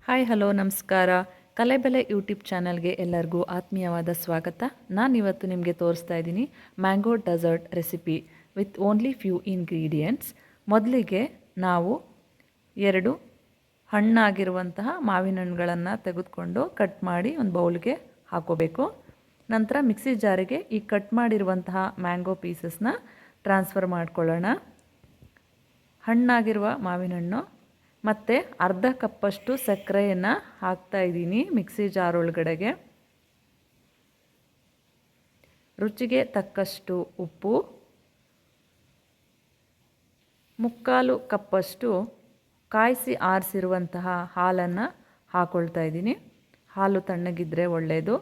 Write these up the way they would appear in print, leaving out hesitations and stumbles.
Hi hello ನಮಸ್ಕಾರ. ಕಲೆಬೆಲೆ YouTube ಚಾನಲ್ಗೆ ಎಲ್ಲರಿಗೂ ಆತ್ಮೀಯವಾದ ಸ್ವಾಗತ. ನಾನಿವತ್ತು ನಿಮಗೆ ತೋರಿಸ್ತಾ ಇದ್ದೀನಿ mango dessert recipe with only few ingredients. ಮೊದಲಿಗೆ ನಾವು 2 ಹಣ್ಣಾಗಿರುವಂತಹ ಮಾವಿನ ಹಣ್ಣುಗಳನ್ನು ತೆಗೆದುಕೊಂಡು ಕಟ್ ಮಾಡಿ ಒಂದು ಬೌಲ್ಗೆ ಹಾಕೋಬೇಕು. ನಂತರ ಮಿಕ್ಸಿ ಜಾರಿಗೆ ಈ ಕಟ್ ಮಾಡಿರುವಂತಹ ಮ್ಯಾಂಗೋ ಪೀಸಸ್ನ ಟ್ರಾನ್ಸ್ಫರ್ ಮಾಡ್ಕೊಳ್ಳೋಣ. ಹಣ್ಣಾಗಿರುವ ಮಾವಿನ ಹಣ್ಣು ಮತ್ತು ಅರ್ಧ ಕಪ್ಪಷ್ಟು ಸಕ್ಕರೆಯನ್ನು ಹಾಕ್ತಾಯಿದ್ದೀನಿ ಮಿಕ್ಸಿ ಜಾರ್ ಒಳಗಡೆಗೆ. ರುಚಿಗೆ ತಕ್ಕಷ್ಟು ಉಪ್ಪು, 3/4 ಕಪ್ಪಷ್ಟು ಕಾಯಿಸಿ ಆರಿಸಿರುವಂತಹ ಹಾಲನ್ನು ಹಾಕ್ಕೊಳ್ತಾ ಇದ್ದೀನಿ. ಹಾಲು ತಣ್ಣಗಿದ್ದರೆ ಒಳ್ಳೆಯದು.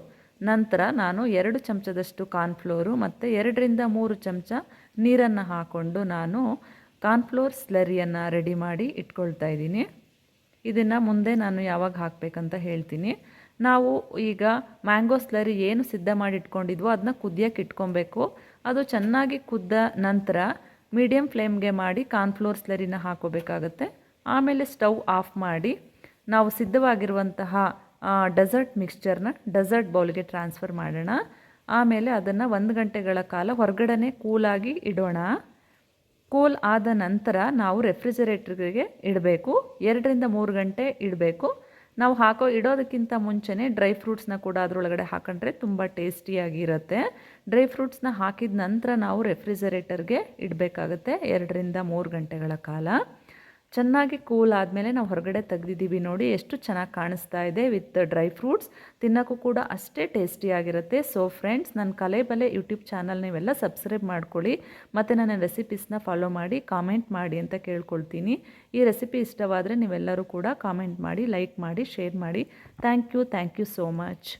ನಂತರ ನಾನು 2 ಚಮಚದಷ್ಟು ಕಾರ್ನ್ಫ್ಲೋರು ಮತ್ತು 2ರಿಂದ 3 ಚಮಚ ನೀರನ್ನು ಹಾಕ್ಕೊಂಡು ನಾನು ಕಾರ್ನ್ಫ್ಲೋರ್ ಸ್ಲರಿಯನ್ನು ರೆಡಿ ಮಾಡಿ ಇಟ್ಕೊಳ್ತಾ ಇದ್ದೀನಿ. ಇದನ್ನು ಮುಂದೆ ನಾನು ಯಾವಾಗ ಹಾಕಬೇಕಂತ ಹೇಳ್ತೀನಿ. ನಾವು ಈಗ ಮ್ಯಾಂಗೋ ಸ್ಲರಿ ಏನು ಸಿದ್ಧ ಮಾಡಿ ಇಟ್ಕೊಂಡಿದ್ವೋ ಅದನ್ನ ಕುದಿಯೋಕ್ಕೆ ಇಟ್ಕೊಬೇಕು. ಅದು ಚೆನ್ನಾಗಿ ಕುದ್ದ ನಂತರ ಮೀಡಿಯಮ್ ಫ್ಲೇಮ್ಗೆ ಮಾಡಿ ಕಾರ್ನ್ಫ್ಲೋರ್ ಸ್ಲರಿನ ಹಾಕೋಬೇಕಾಗತ್ತೆ. ಆಮೇಲೆ ಸ್ಟವ್ ಆಫ್ ಮಾಡಿ ನಾವು ಸಿದ್ಧವಾಗಿರುವಂತಹ ಡೆಸರ್ಟ್ ಮಿಕ್ಸ್ಚರ್ನ ಡೆಸರ್ಟ್ ಬೌಲ್ಗೆ ಟ್ರಾನ್ಸ್ಫರ್ ಮಾಡೋಣ. ಆಮೇಲೆ ಅದನ್ನು 1 ಗಂಟೆಗಳ ಕಾಲ ಹೊರಗಡೆ ಕೂಲಾಗಿ ಇಡೋಣ. ಕೂಲ್ ಆದ ನಂತರ ನಾವು ರೆಫ್ರಿಜರೇಟ್ರಿಗೆ ಇಡಬೇಕು. 2ರಿಂದ 3 ಗಂಟೆ ಇಡಬೇಕು. ನಾವು ಇಡೋದಕ್ಕಿಂತ ಮುಂಚೆನೇ ಡ್ರೈ ಫ್ರೂಟ್ಸ್ನ ಕೂಡ ಅದರೊಳಗಡೆ ಹಾಕೊಂಡ್ರೆ ತುಂಬ ಟೇಸ್ಟಿಯಾಗಿರುತ್ತೆ. ಡ್ರೈ ಫ್ರೂಟ್ಸ್ನ ಹಾಕಿದ ನಂತರ ನಾವು ರೆಫ್ರಿಜರೇಟರ್ಗೆ ಇಡಬೇಕಾಗುತ್ತೆ 2ರಿಂದ 3 ಗಂಟೆಗಳ ಕಾಲ. ಚೆನ್ನಾಗಿ ಕೂಲ್ ಆದಮೇಲೆ ನಾವು ಹೊರಗಡೆ ತೆಗೆದಿದ್ದೀವಿ. ನೋಡಿ ಎಷ್ಟು ಚೆನ್ನಾಗಿ ಕಾಣಿಸ್ತಾ ಇದೆ ವಿತ್ ಡ್ರೈ ಫ್ರೂಟ್ಸ್. ತಿನ್ನೋಕ್ಕೂ ಕೂಡ ಅಷ್ಟೇ ಟೇಸ್ಟಿಯಾಗಿರುತ್ತೆ. ಸೊ ಫ್ರೆಂಡ್ಸ್, ನನ್ನ ಕಲೆಬೆಲೆ ಯೂಟ್ಯೂಬ್ ಚಾನಲ್ ನೀವೆಲ್ಲ ಸಬ್ಸ್ಕ್ರೈಬ್ ಮಾಡ್ಕೊಳ್ಳಿ ಮತ್ತು ನನ್ನ ರೆಸಿಪೀಸ್ನ ಫಾಲೋ ಮಾಡಿ ಕಾಮೆಂಟ್ ಮಾಡಿ ಅಂತ ಕೇಳ್ಕೊಳ್ತೀನಿ. ಈ ರೆಸಿಪಿ ಇಷ್ಟವಾದರೆ ನೀವೆಲ್ಲರೂ ಕೂಡ ಕಾಮೆಂಟ್ ಮಾಡಿ, ಲೈಕ್ ಮಾಡಿ, ಶೇರ್ ಮಾಡಿ. Thank you so much.